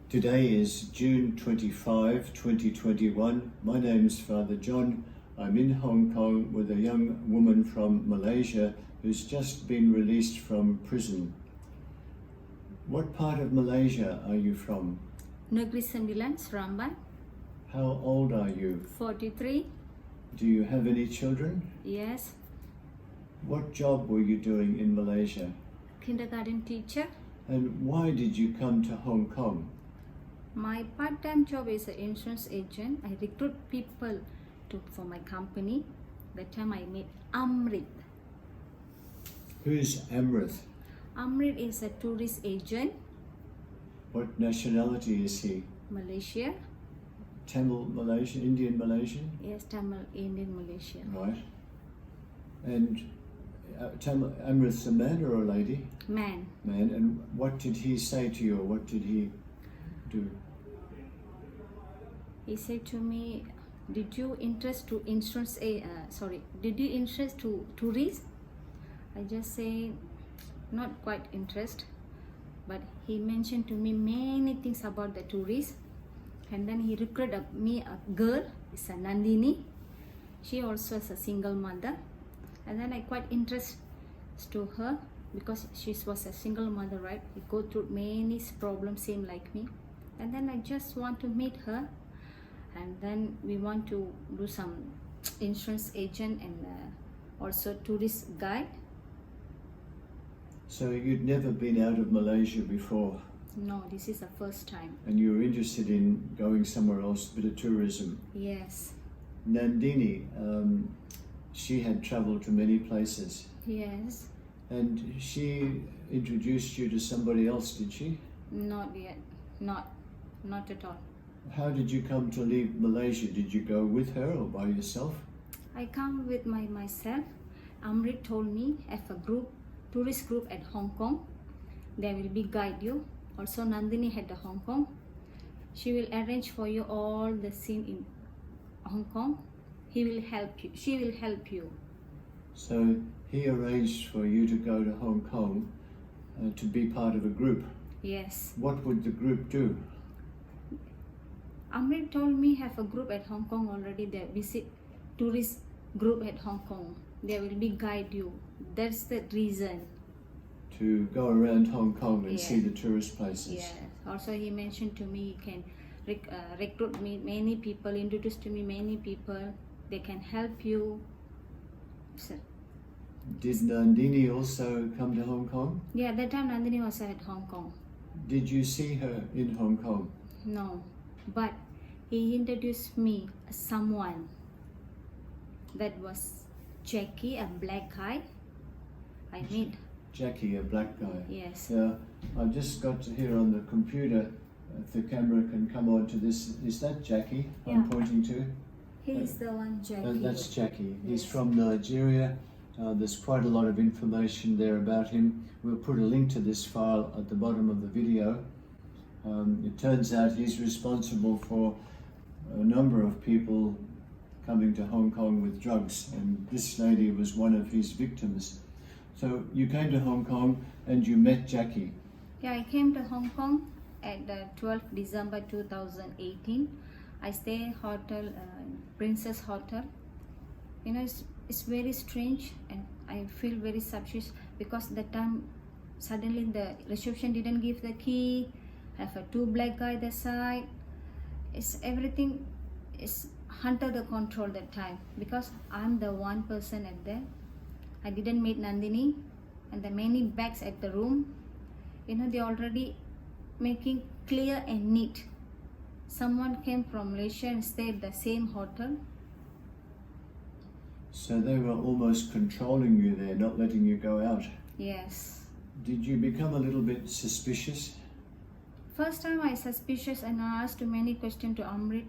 Today is June 25, 2021. My name is Father John. I'm in Hong Kong with a young woman from Malaysia who's just been released from prison. What part of Malaysia are you from? Negeri Sembilan, Seremban. How old are you? 43. Do you have any children? Yes. What job were you doing in Malaysia? Kindergarten teacher. And why did you come to Hong Kong? My part-time job is an insurance agent. I recruit people for my company. That time I met Amrit. Who's Amrit? Amrit is a tourist agent. What nationality is he? Malaysia. Tamil Malaysian, Indian Malaysian? Yes, Tamil, Indian, Malaysia. Right. And Amrit's a man or a lady? Man. Man. And what did he say to you, or what did he do? He said to me, did you interest to tourists? I just say, not quite interest. But he mentioned to me many things about the tourists. And then he recruited me a girl, it's a Nandini. She also is a single mother. And then I quite interested to her because she was a single mother, right? We go through many problems, same like me. And then I just want to meet her. And then we want to do some insurance agent and also tourist guide. So you'd never been out of Malaysia before? No, this is the first time. And you were interested in going somewhere else, a bit of tourism? Yes. Nandini, she had travelled to many places. Yes. And she introduced you to somebody else, did she? Not yet. Not at all. How did you come to leave Malaysia? Did you go with her or by yourself? I come with myself. Amrit told me have a tourist group at Hong Kong. They will be guide you. Also Nandini had the Hong Kong. She will arrange for you all the scene in Hong Kong. He will help you. She will help you. So he arranged for you to go to Hong Kong to be part of a group. Yes. What would the group do? Amrit told me have a group at Hong Kong already. They visit tourist group at Hong Kong. They will be guide you. That's the reason. To go around Hong Kong and Yeah. see the tourist places. Yeah. Also he mentioned to me he can recruit me many people, introduce to me many people. They can help you. So, Did Nandini also come to Hong Kong? yeah, that time Nandini was at Hong Kong. Did you see her in Hong Kong? No, but he introduced me someone. That was Jackie, a black guy. I meet. Jackie, a black guy. Yes. Yeah, I've just got to here on the computer. If the camera can come on to this, is that Jackie I'm Yeah. pointing to? He's the one, Jackie. That's Jackie. He's Yes. from Nigeria. There's quite a lot of information there about him. We'll put a link to this file at the bottom of the video. It turns out he's responsible for a number of people coming to Hong Kong with drugs, and this lady was one of his victims. So you came to Hong Kong and you met Jackie. Yeah, I came to Hong Kong at the 12th December 2018. I stay hotel, Princess Hotel. You know, it's very strange and I feel very suspicious because that time suddenly the reception didn't give the key. Have a two black guy that side. Everything is under the control that time because I'm the one person at there. I didn't meet Nandini and the many bags at the room. You know, they already making clear and neat. Someone came from Malaysia and stayed at the same hotel. So they were almost controlling you there, not letting you go out. Yes. Did you become a little bit suspicious? First time I suspicious and I asked many questions to Amrit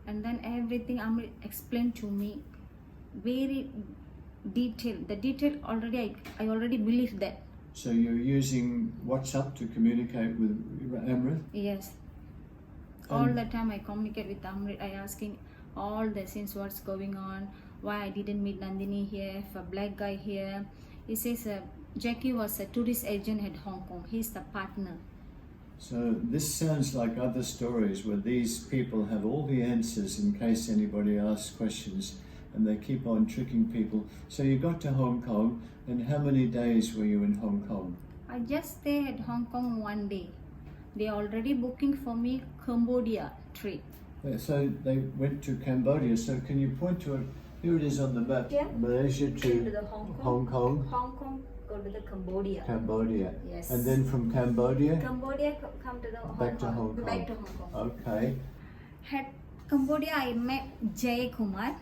and then everything Amrit explained to me very detailed. The detail already I already believe that. So you're using WhatsApp to communicate with Amrit? Yes. All the time I communicate with Amrit. I asking all the scenes what's going on, why I didn't meet Nandini here, if a black guy here. He says Jackie was a tourist agent at Hong Kong. He's the partner. So this sounds like other stories where these people have all the answers in case anybody asks questions, and they keep on tricking people. So you got to Hong Kong, and how many days were you in Hong Kong? I just stayed at Hong Kong one day. They already booking for me Cambodia trip. So they went to Cambodia. So can you point to it? Here it is on the map. Yeah. Malaysia Came to to the Hong Kong. Hong Kong, Hong Kong go to the Cambodia. Cambodia. Yes. And then from Cambodia Cambodia come to the back to Hong Kong. Back to Hong Kong. Okay. At Cambodia, I met Jay Kumar,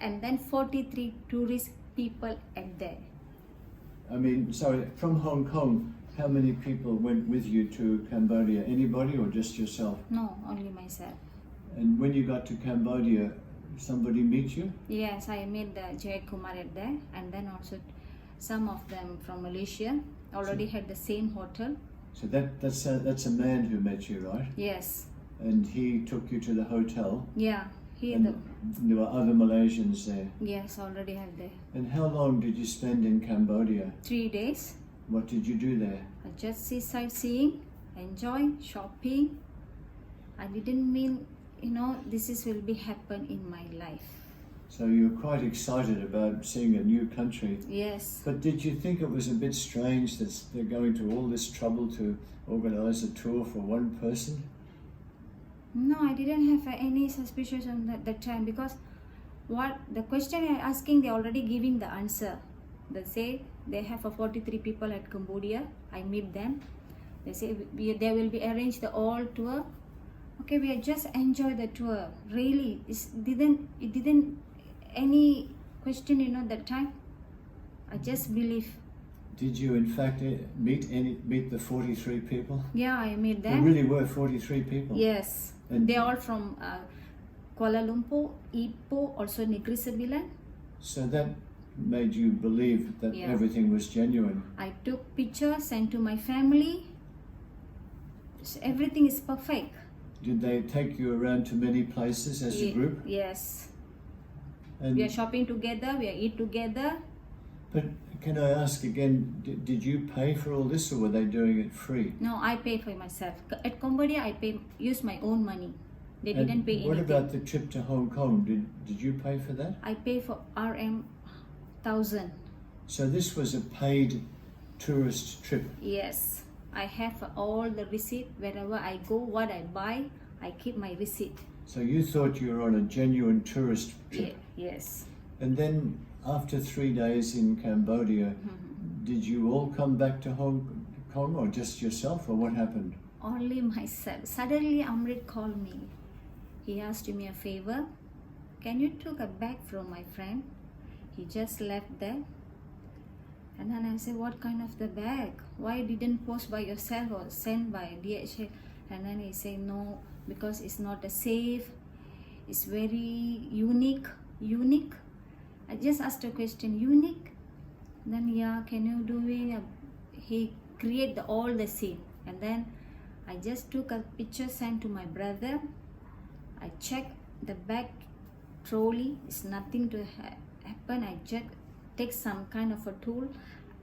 and then 43 tourist people at there. I mean, sorry, from Hong Kong, how many people went with you to Cambodia? Anybody or just yourself? No, only myself. And when you got to Cambodia, somebody meet you? Yes, I met the Jay Kumar at there, and then also some of them from Malaysia already had the same hotel. So that's a man who met you, right? Yes. And he took you to the hotel. Yeah. Here And there were other Malaysians there. yes, already have there. And how long did you spend in Cambodia? 3 days. What did you do there? I just see sightseeing, enjoy, shopping. I didn't mean, this will be happen in my life. So you were quite excited about seeing a new country. Yes. But did you think it was a bit strange that they're going to all this trouble to organize a tour for one person? No, I didn't have any suspicions on that time, because what the question I'm asking, they're already giving the answer. They say they have 43 people at Cambodia. I meet them. They say they will be arranged the all tour. Okay, we just enjoy the tour. Really, it didn't any question that time. I just believe. Did you in fact meet the 43 people? Yeah, I meet There them. really were 43 people. Yes, And they all from Kuala Lumpur, Ipoh, also Negeri Sembilan. so that made you believe that Yeah. everything was genuine. I took pictures, sent to my family. So everything is perfect. Did they take you around to many places as a group? Yes. And We are shopping together, we are eat together. but can I ask again, did you pay for all this or were they doing it free? No, I pay for myself. At Cambodia, I use my own money. They And didn't pay what anything. about the trip to Hong Kong? Did you pay for that? I pay for RM 1,000. So this was a paid tourist trip. Yes. I have all the receipt. Wherever I go, what I buy, I keep my receipt. So you thought you were on a genuine tourist trip. Yes. And then after 3 days in Cambodia, did you all come back to Hong Kong or just yourself, or what happened? Only myself. Suddenly Amrit called me. He asked me a favor. Can you take a bag from my friend? He just left there. And then I said, what kind of the bag? Why didn't post by yourself or send by DHL? And then he said, no, because it's not a safe. It's very unique. Unique? I just asked a question, unique? Then yeah, can you do it? He create all the scene. And then I just took a picture, sent to my brother. I checked the back trolley. It's nothing to happen. I just take some kind of a tool.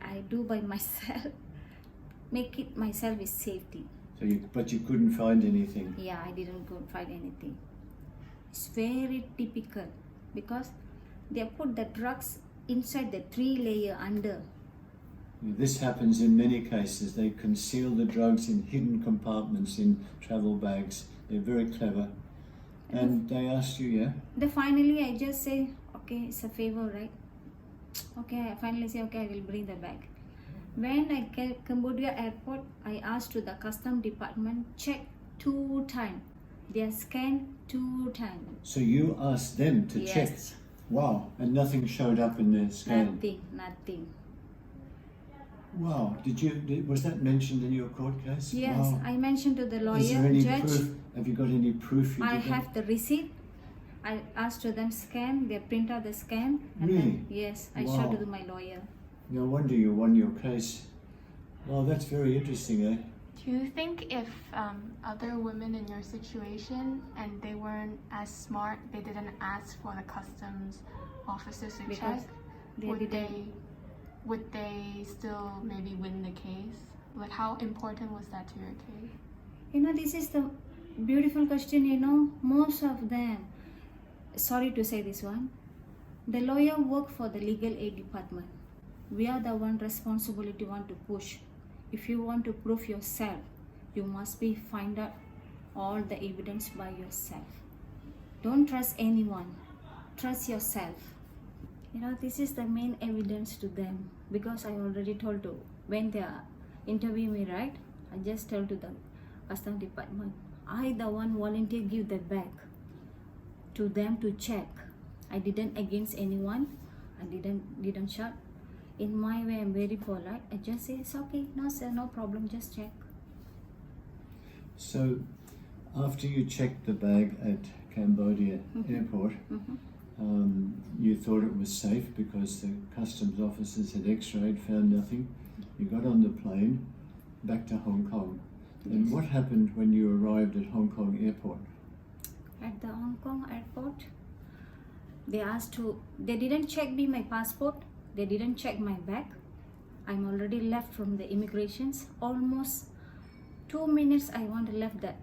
I do by myself. Make it myself with safety. So but you couldn't find anything. Yeah, I didn't go find anything. It's very typical because they put the drugs inside the 3-layer under. This happens in many cases. They conceal the drugs in hidden compartments in travel bags. They're very clever. And they asked you, yeah? Then finally I just say, okay, it's a favor, right? Okay, I finally say, okay, I will bring the bag. When I get Cambodia airport, I asked to the custom department, check 2 times. They are scanned 2 times. So you asked them to check? Yes. Wow. And nothing showed up in their scan? Nothing. Wow. Was that mentioned in your court case? Yes, Wow. I mentioned to the lawyer, Is there any judge, proof? Have you got any proof you I did that? have the receipt. I asked to them scan, they print out the scan. And Really? then, yes, I Wow. showed to my lawyer. No wonder you won your case. Well, that's very interesting, eh? Do you think if other women in your situation and they weren't as smart, they didn't ask for the customs officers to Because check, they would didn't. they still maybe win the case? Like how important was that to your case? This is the beautiful question. Most of them, sorry to say this one, the lawyer work for the legal aid department. We are the one responsibility want to push. If you want to prove yourself, you must be find out all the evidence by yourself. Don't trust anyone. Trust yourself. This is the main evidence to them, because I already told to when they interview me, right? I just tell to the custom department, I the one volunteer give the bag to them to check. I didn't against anyone. I didn't shut. In my way, I'm very polite. I just say it's okay. No sir, no problem. Just check. So, after you checked the bag at Cambodia airport, you thought it was safe because the customs officers had x-rayed, found nothing. You got on the plane back to Hong Kong. And what happened when you arrived at Hong Kong airport? At the Hong Kong airport, they didn't check me my passport. They didn't check my bag. I'm already left from the immigrations. Almost 2 minutes I want to left the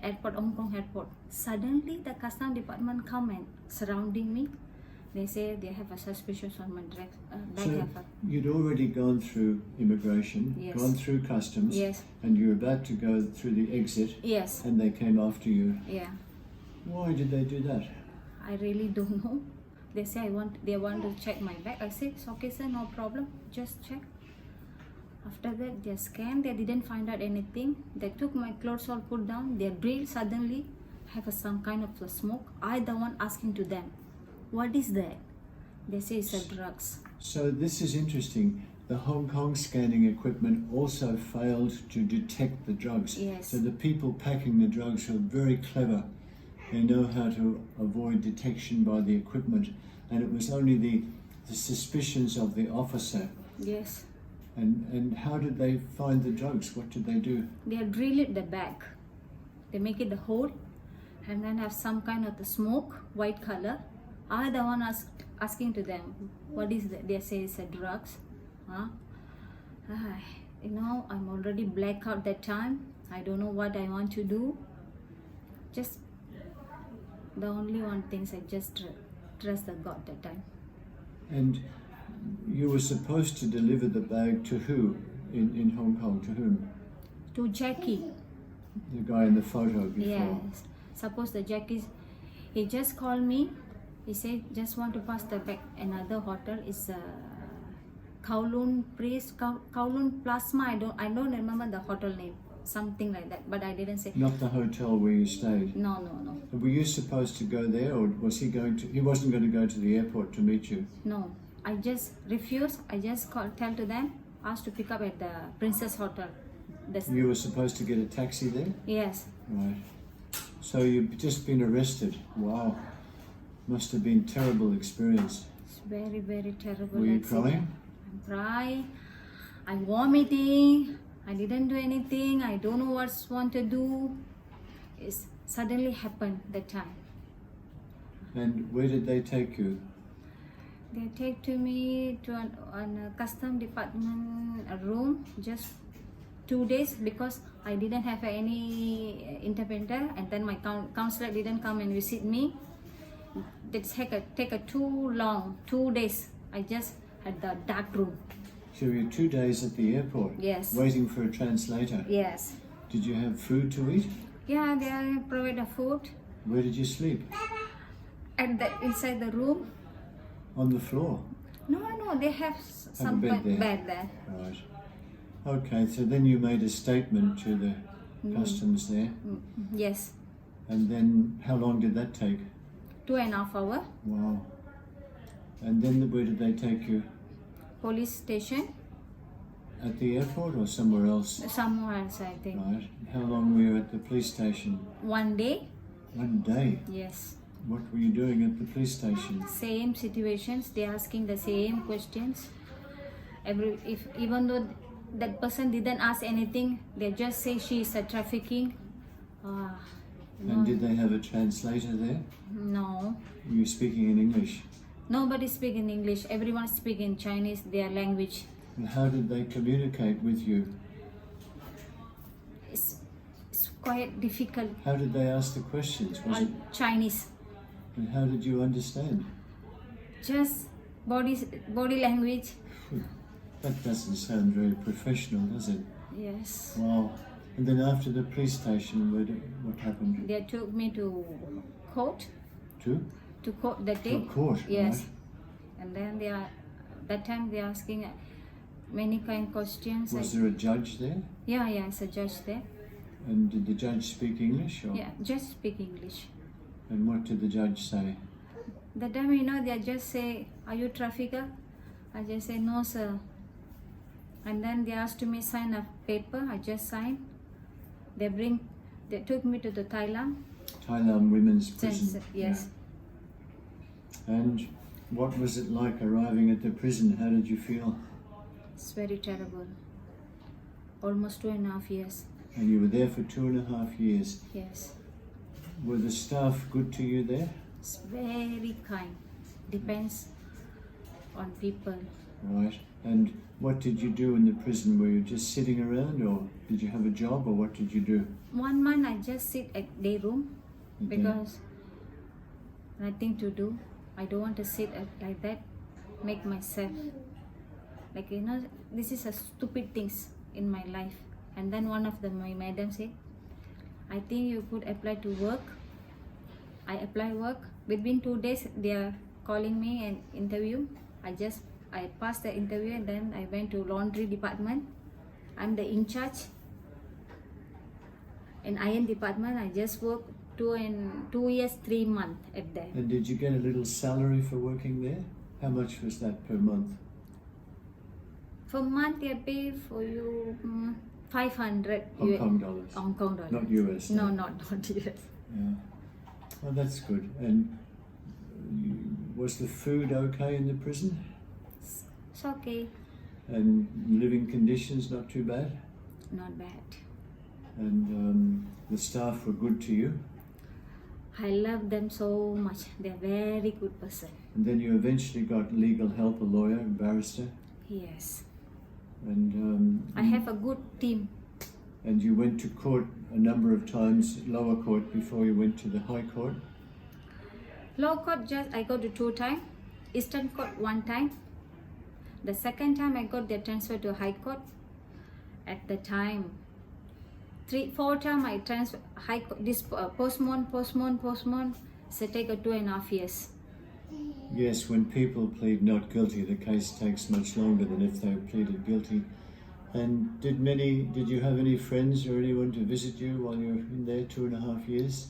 airport, Hong Kong airport. Suddenly the custom department come and surrounding me. They say they have a suspicion on my bag. So you'd already gone through immigration, Yes. gone through customs, Yes. and you were about to go through the exit, Yes. and they came after you. Yeah. Why did they do that? I really don't know. They say they want to check my bag. I say it's okay sir, no problem. Just check. After that they scanned. They didn't find out anything. They took my clothes all put down. They breathe suddenly have some kind of a smoke. I the one asking to them, what is that? They say it's a drugs. So this is interesting. The Hong Kong scanning equipment also failed to detect the drugs. Yes. So the people packing the drugs are very clever. They know how to avoid detection by the equipment. And it was only the suspicions of the officer. Yes. And how did they find the drugs? What did they do? They drill the bag. They make it the hole and then have some kind of the smoke, white color. I the one asking to them, what is that? They say it's a drugs. Huh? I'm already blackout that time. I don't know what I want to do. Just the only one thing I just trust the God that time. And you were supposed to deliver the bag to who in Hong Kong? To whom? To Jackie. The guy in the photo before. Yes. Suppose the Jackie, he just called me. He said just want to pass the bag. Another hotel is Kowloon Kowloon Plasma. I don't remember the hotel name. Something like that. But I didn't say. Not the hotel where you stayed. No. Were you supposed to go there, or was he going to? He wasn't going to go to the airport to meet you. No. I just refused. I just tell to them, asked to pick up at the Princess Hotel. You were supposed to get a taxi there? Yes. Right. So you've just been arrested. Wow. Must have been terrible experience. It's very, very terrible. Were you accident. crying? I'm crying. I'm vomiting. I didn't do anything. I don't know what want to do. It suddenly happened that time. And where did they take you? They take to me to a custom department room just 2 days because I didn't have any interpreter, and then my counselor didn't come and visit me. It take a too long, 2 days. I just had the dark room. So you were 2 days at the airport? Yes. Waiting for a translator? Yes. Did you have food to eat? Yeah, they provide the food. Where did you sleep? Inside the room. On the floor? No, they have some bed there. bed there. Right. Okay, so then you made a statement to the customs there. Yes. And then how long did that take? 2.5 hours. Wow. And then where did they take you? Police station. At the airport or somewhere else? Somewhere else, I think. Right. How long were you at the police station? 1 day. 1 day? Yes. What were you doing at the police station? Same situations. They asking the same questions. Even though that person didn't ask anything, they just say she is a trafficking. And did they have a translator there? No. Were you speaking in English? Nobody speak in English. Everyone speak in Chinese, their language. And how did they communicate with you? It's quite difficult. How did they ask the questions? Was All it, Chinese. and how did you understand? Just body language. That doesn't sound very professional, does it? Yes. Wow. And then after the police station, what happened? They took me to court. To? To court that To day. a court, Yes. right? And then that time they are asking many kind of questions. Was there a judge there? Yeah, it's a judge there. And did the judge speak English? Or? Yeah, just speak English. And what did the judge say? That time, they just say, "Are you trafficker?" I just say, "No, sir." And then they asked me sign a paper. I just signed. They took me to the Thailand. Thailand Women's Prison. Yes. Yeah. And what was it like arriving at the prison? How did you feel? It's very terrible. Almost 2.5 years. And you were there for 2.5 years. Yes. Were the staff good to you there? It's very kind. Depends on people. Right. And what did you do in the prison? Were you just sitting around, or did you have a job, or what did you do? 1 month I just sit at day room because nothing to do. I don't want to sit like that. Make myself like this is a stupid things in my life. And then one of my madam said, "I think you could apply to work." I apply work. Within 2 days they are calling me and interview. I passed the interview and then I went to laundry department. I'm the in charge. In iron department I just worked 2 years 3 months at there. And did you get a little salary for working there? How much was that per month? For month they pay for you 500 Hong Kong dollars. Hong Kong dollars. Not US. No, not US. Yeah. Well, that's good. And was the food okay in the prison? It's okay. And living conditions not too bad? Not bad. And the staff were good to you? I love them so much. They're very good person. And then you eventually got legal help, a lawyer, a barrister? Yes. And I have a good team. and you went to court a number of times, lower court, before you went to the high court? Low court just I go to 2 times. Eastern court 1 time. The second time I got the transfer to high court. At the time 3-4 times I transfer high court. This postpone. So take 2.5 years. Yes, when people plead not guilty, the case takes much longer than if they pleaded guilty. And did you have any friends or anyone to visit you while you were in there 2.5 years?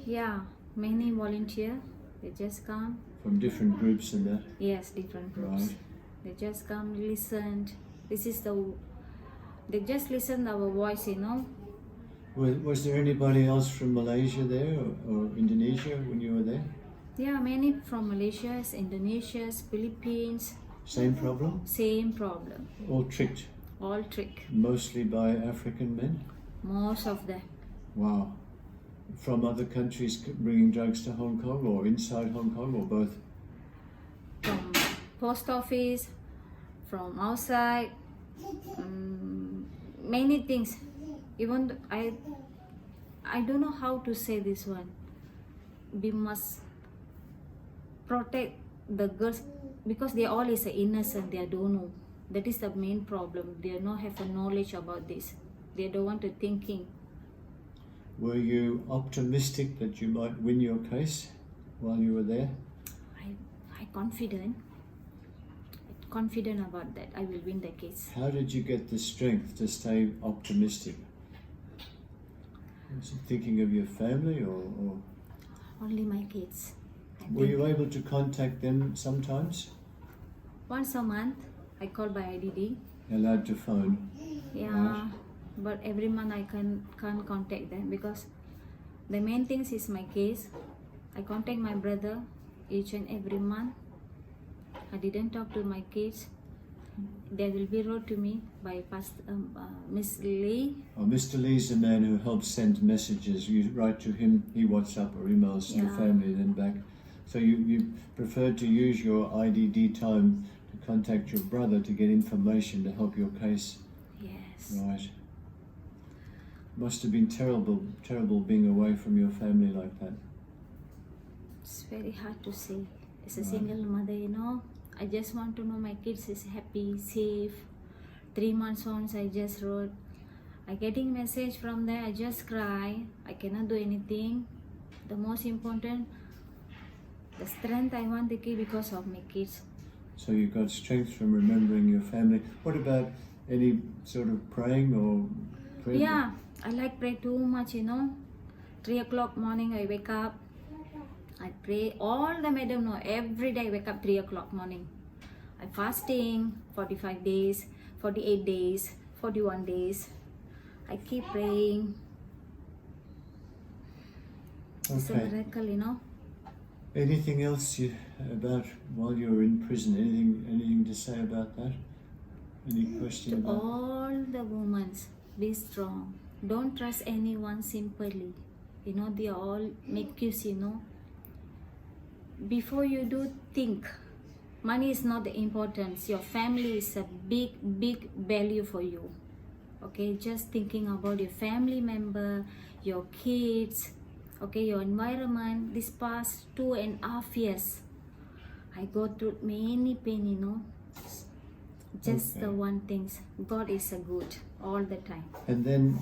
Yeah, many volunteer. They just come. From different groups and that? Yes, different groups. Right. They just come, listen. They just listen our voice, Was there anybody else from Malaysia there or Indonesia when you were there? Yeah, many from Malaysia, Indonesia, Philippines. Same problem? Same problem. All tricked? All trick. Mostly by African men? Most of them. Wow. From other countries bringing drugs to Hong Kong or inside Hong Kong or both? From post office, from outside, many things. Even I don't know how to say this one. We must protect the girls because they all is innocent. They don't know. That is the main problem. They don't have a knowledge about this. They don't want to thinking. Were you optimistic that you might win your case while you were there? I confident about that. I will win the case. How did you get the strength to stay optimistic? Was it thinking of your family or Only my kids. were you able to contact them sometimes? Once a month, I call by IDD. Allowed to phone? Yeah, Right. but every month I can't contact them because the main things is my case. I contact my brother each and every month. I didn't talk to my kids. They will be wrote to me by Miss Lee. Oh, Mr. Lee's the man who helps send messages. You write to him, he WhatsApp or emails to the Yeah. family, then back. So you preferred to use your IDD time to contact your brother to get information to help your case. Yes. Right. Must have been terrible being away from your family like that. It's very hard to say. As a Right. single mother, I just want to know my kids is happy, safe. 3 months once I just wrote, I getting message from there, I just cry. I cannot do anything. The most important, the strength I want to keep because of my kids. So you got strength from remembering your family. What about any sort of praying or prayer? Yeah, I like pray too much, 3 o'clock morning I wake up. I pray. All the madam know every day I wake up 3 o'clock morning. I fasting 45 days, 48 days, 41 days. I keep praying. It's a Okay. miracle, Anything else about while you were in prison? Anything to say about that? Any question To about? all the women, be strong. Don't trust anyone simply. They all make you, Before you do, think. Money is not the importance. Your family is a big, big value for you. Okay, just thinking about your family member, your kids, okay, your environment. This past 2.5 years, I go through many pain, Just Okay. the one things. God is a good all the time. And then,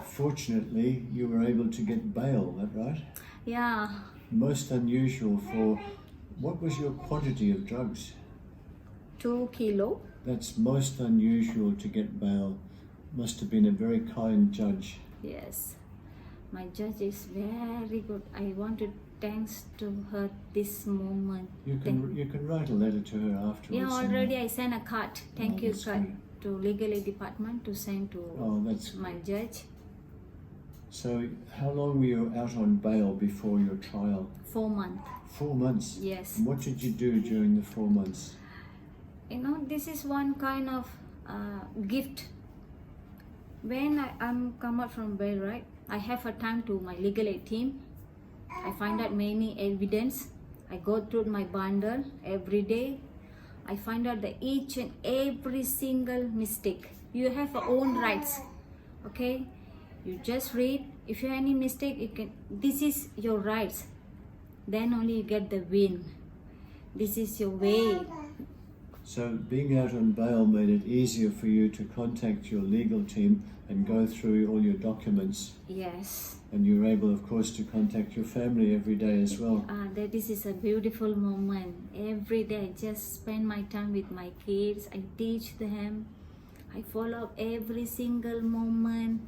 fortunately, you were able to get bail. That right? Yeah, Most unusual for. What was your quantity of drugs? 2 kilo. That's most unusual to get bail. Must have been a very kind judge. Yes, my judge is very good. I want to thanks to her this moment. You can write a letter to her afterwards. Yeah, and- already I sent a card. Thank Oh, you that's card good. to legal aid department to send to Oh, that's my judge. so. How long were you out on bail before your trial? 4 months. 4 months. Yes. And what did you do during the 4 months? This is one kind of gift. When I'm come out from bail, right? I have a time to my legal aid team. I find out many evidence. I go through my bundle every day. I find out the each and every single mistake. You have your own rights. Okay? You just read. If you have any mistake, you can. This is your rights. Then only you get the win. This is your way. So being out on bail made it easier for you to contact your legal team and go through all your documents. Yes. And you were able, of course, to contact your family every day as well. This is a beautiful moment. Every day I just spend my time with my kids. I teach them. I follow up every single moment.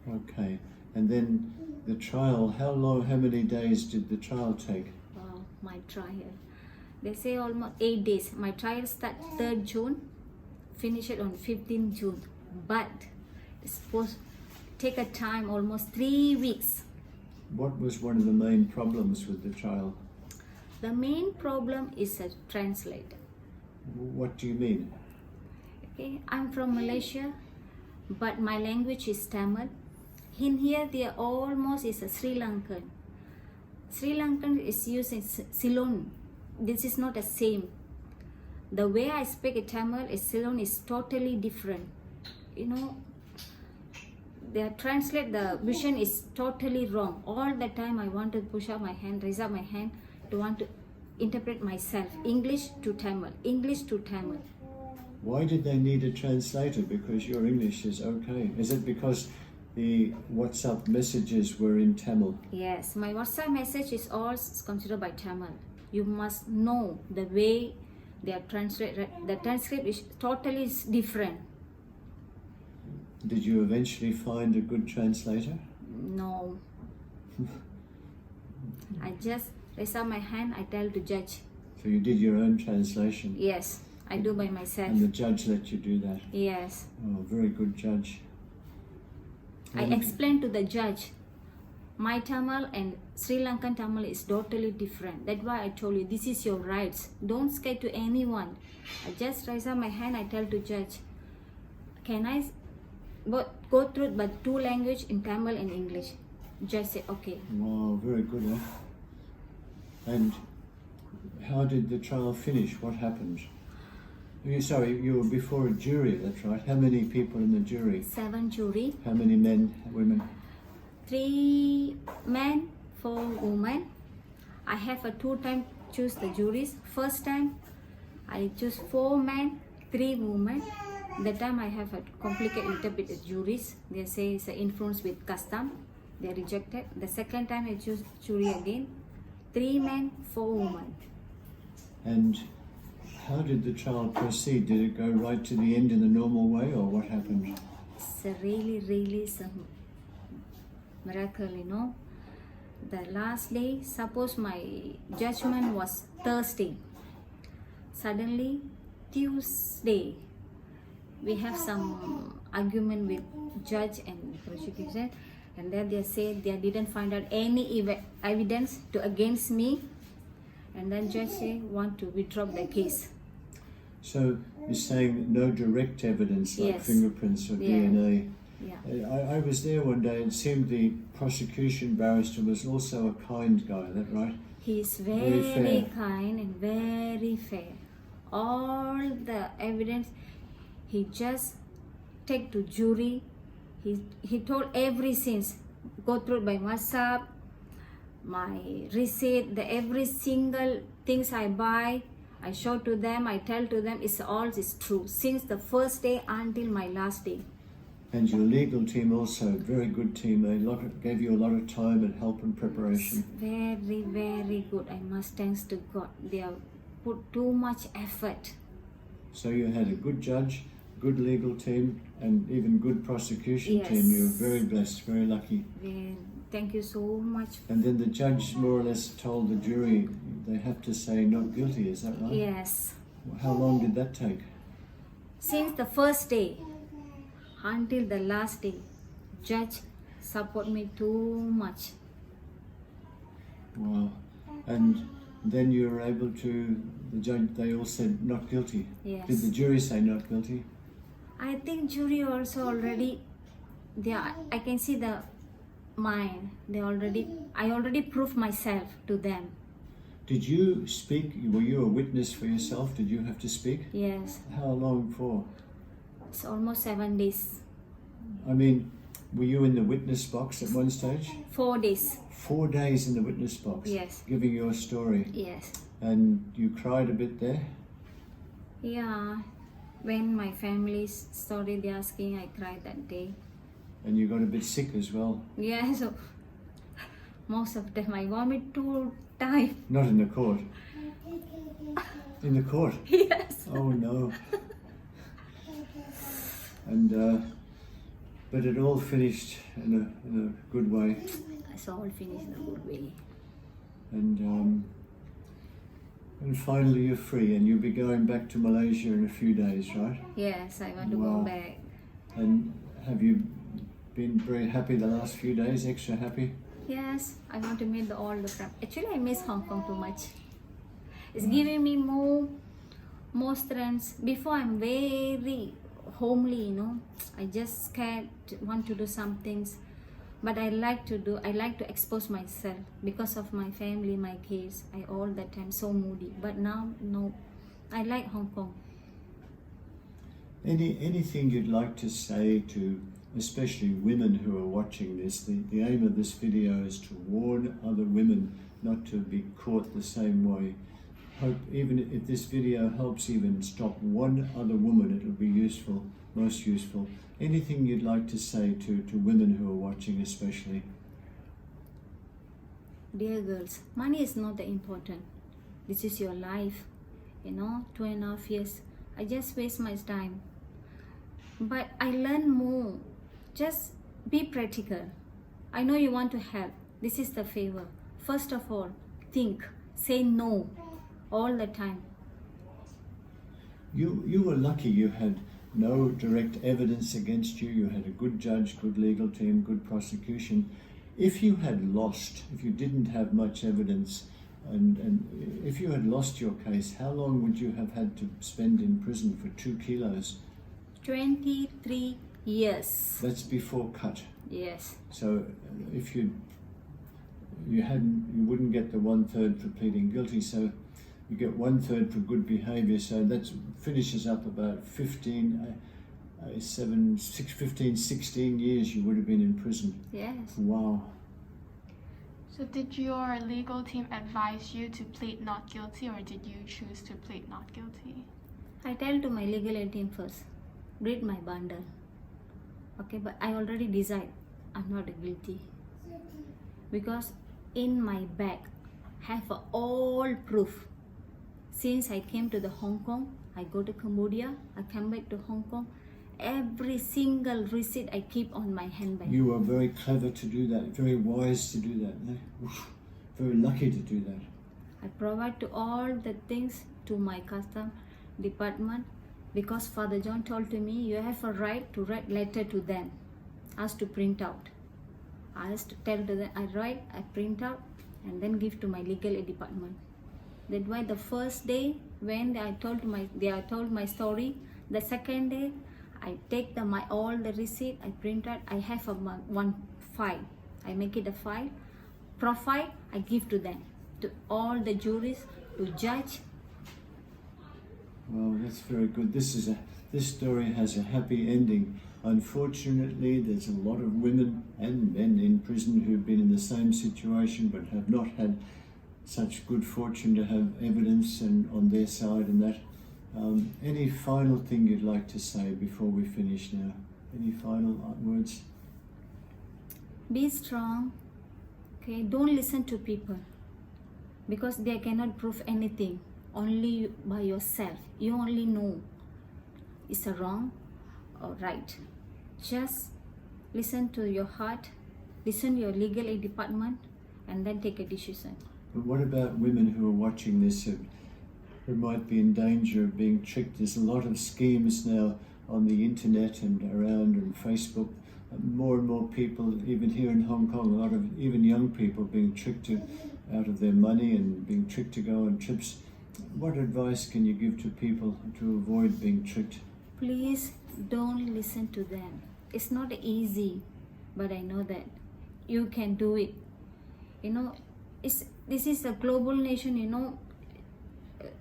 Okay. And then the trial, how many days did the trial take? Wow, my trial. They say almost 8 days. My trial start 3rd June, finish it on 15th June. But it's supposed to take a time almost 3 weeks. What was one of the main problems with the trial? The main problem is a translator. What do you mean? Okay, I'm from Malaysia, but my language is Tamil. In here, they are almost is a Sri Lankan. Sri Lankan is using Ceylon. This is not the same. The way I speak Tamil is Ceylon is totally different. They translate the vision is totally wrong. All the time I want to push up my hand, raise up my hand to want to interpret myself. English to Tamil, English to Tamil. Why did they need a translator? Because your English is okay. Is it because the WhatsApp messages were in Tamil? Yes, my WhatsApp message is all considered by Tamil. You must know the way they are translated. The transcript is totally different. Did you eventually find a good translator? No. I just raise up my hand, I tell the judge. So you did your own translation? Yes, I do by myself. And the judge let you do that? Yes. Oh, very good judge. I explained to the judge, my Tamil and Sri Lankan Tamil is totally different. That's why I told you, this is your rights. Don't scare to anyone. I just raise up my hand, I tell to judge, can I go through but 2 language in Tamil and English? Judge said, okay. Wow, very good, eh? And how did the trial finish? What happened? Sorry, you were before a jury, that's right. How many people in the jury? 7 jury, How many men, women? 3 men, 4 women. I have a 2 time choose the juries. First time I choose 4 men, 3 women. That time I have a complicated little bit of juries. They say it's an influence with custom. They rejected. The second time I choose jury again. 3 men, 4 women. And how did the trial proceed? Did it go right to the end in the normal way, or what happened? It's a really some miracle, you know. The last day, suppose my judgment was Thursday. Suddenly, Tuesday, we have some argument with judge and prosecution, and then they say they didn't find out any evidence to against me, and then judge say want to withdraw the case. So you're saying no direct evidence like Yes. fingerprints or Yeah. DNA. Yeah. I was there one day, and it seemed the prosecution barrister was also a kind guy, is that right? He is Very very fair. kind and very fair. All the evidence he just take to jury. He told every sins, go through by WhatsApp, my receipt, the every single things I buy, I show to them, I tell to them, it's all is true since the first day until my last day. And your legal team also, very good team. They gave you a lot of time and help and preparation. Very good. I must thanks to God. They have put too much effort. So you had a good judge, good legal team, and even good prosecution Yes. team. You were very blessed, very lucky. Thank you so much. And then the judge more or less told the jury they have to say not guilty, is that right? Yes. How long did that take? Since the first day until the last day, judge support me too much. Wow. And then you were able to, the judge, they all said not guilty. Yes. Did the jury say not guilty? I think jury also already, I can see the mind. I already proved myself to them. Did you speak? Were you a witness for yourself? Did you have to speak? Yes. How long for? It's almost 7 days. I mean, were you in the witness box at one stage? 4 days. 4 days in the witness box? Yes. Giving your story? Yes. And you cried a bit there? Yeah. When my family started asking, I cried that day. And you got a bit sick as well? Yeah, so most of the time I vomit 2 times. Not in the court? In the court? Yes. Oh no. And but it all finished in a good way. It's all finished in a good way. And finally you're free, and you'll be going back to Malaysia in a few days, right? Yes, I want to Wow. go back. And have you been very happy the last few days? Extra happy? Yes, I want to meet all the friends. Actually, I miss Hong Kong too much. It's giving me more strength. Before I'm very homely, you know. I just scared, want to do some things. But I like to expose myself because of my family, my kids. I all the time so moody. But now, no. I like Hong Kong. Anything you'd like to say to especially women who are watching this? The aim of this video is to warn other women not to be caught the same way. Hope even if this video helps even stop one other woman, it'll be useful, most useful. Anything you'd like to say to women who are watching especially? Dear girls, money is not the important. This is your life. You know, 2.5 years. I just waste my time. But I learn more. Just be practical. I know you want to help. This is the favor. First of all, think. Say no all the time. You were lucky. You had no direct evidence against you. You had a good judge, good legal team, good prosecution. If you had lost, if you didn't have much evidence, and if you had lost your case, how long would you have had to spend in prison for 2 kilos? 23 years. That's before cut. Yes. So if you wouldn't get the 1/3 for pleading guilty. So you get 1/3 for good behaviour, so that finishes up about 16 years you would have been in prison. Yes. Wow. So did your legal team advise you to plead not guilty, or did you choose to plead not guilty? I tell to my legal team first, read my bundle. Okay, but I already decide I'm not guilty. Because in my bag have all proof. Since I came to the Hong Kong, I go to Cambodia, I come back to Hong Kong, every single receipt I keep on my handbag. You are very clever to do that, very wise to do that. Very lucky to do that. I provide to all the things to my custom department because Father John told to me, you have a right to write letter to them, ask to print out. I asked to tell to them, I write, I print out, and then give to my legal aid department. That's why the first day when they told my story, the second day I take all the receipt, I print out, I have one file. I make it a file, profile, I give to them, to all the juries, to judge. Well, that's very good. This story has a happy ending. Unfortunately, there's a lot of women and men in prison who've been in the same situation but have not had such good fortune to have evidence and on their side and that. Any final thing you'd like to say before we finish now? Any final words? Be strong. Okay, don't listen to people because they cannot prove anything. Only by yourself. You only know it's a wrong or right. Just listen to your heart, listen to your legal aid department, and then take a decision. But what about women who are watching this who might be in danger of being tricked? There's a lot of schemes now on the internet and around on Facebook. More and more people, even here in Hong Kong, a lot of even young people being tricked out of their money and being tricked to go on trips. What advice can you give to people to avoid being tricked? Please don't listen to them. It's not easy, but I know that you can do it. You know, this is a global nation, you know.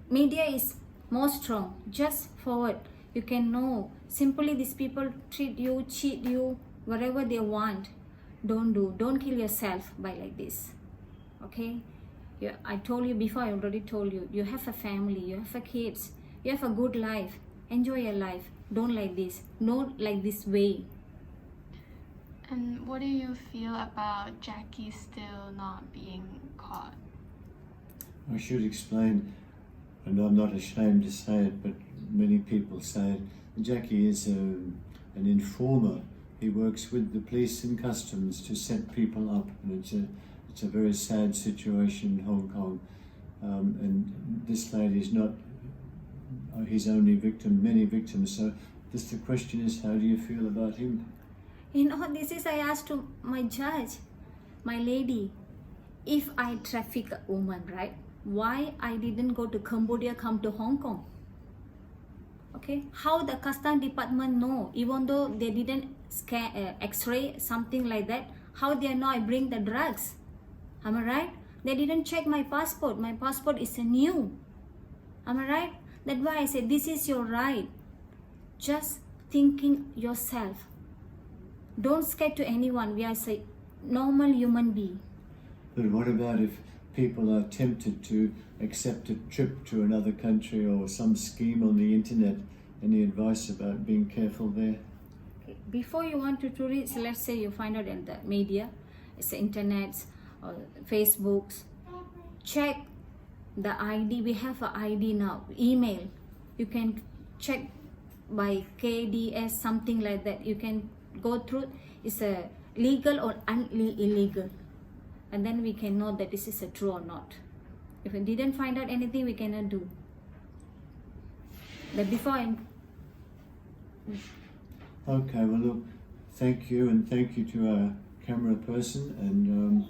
Media is more strong. Just forward. You can know. Simply these people treat you, cheat you, whatever they want. Don't do. Don't kill yourself by like this. Okay? I told you before, I already told you. You have a family, you have a kids, you have a good life. Enjoy your life. Don't like this. Not like this way. And what do you feel about Jackie still not being caught? I should explain, and I'm not ashamed to say it, but many people say it. Jackie is an informer. He works with the police and customs to set people up, and it's a very sad situation in Hong Kong. And this lady is not his only victim, many victims. So just the question is, how do you feel about him? You know, I asked to my judge, my lady, if I traffic a woman, right? Why I didn't go to Cambodia, come to Hong Kong? Okay, how the custom department know, even though they didn't scan x-ray, something like that, how they know I bring the drugs? Am I right? They didn't check my passport. My passport is new. Am I right? That's why I say this is your right. Just thinking yourself. Don't scare to anyone. We are a normal human being. But what about if people are tempted to accept a trip to another country or some scheme on the internet? Any advice about being careful there? Okay. Before you want to tourist, let's say you find out in the media, it's the internet or Facebooks. Check the ID. We have an ID now. Email. You can check by KDS, something like that. You can go through. It's a legal or illegal, and then we can know that this is a true or not. If we didn't find out anything, we cannot do. But before Okay, well look, thank you, and thank you to our camera person, and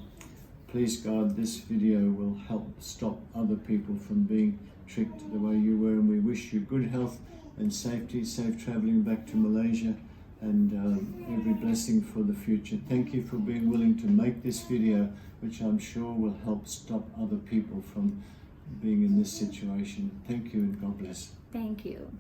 please God, this video will help stop other people from being tricked the way you were, and we wish you good health and safety, safe travelling back to Malaysia, and every blessing for the future. Thank you for being willing to make this video, which I'm sure will help stop other people from being in this situation. Thank you and God bless. Thank you.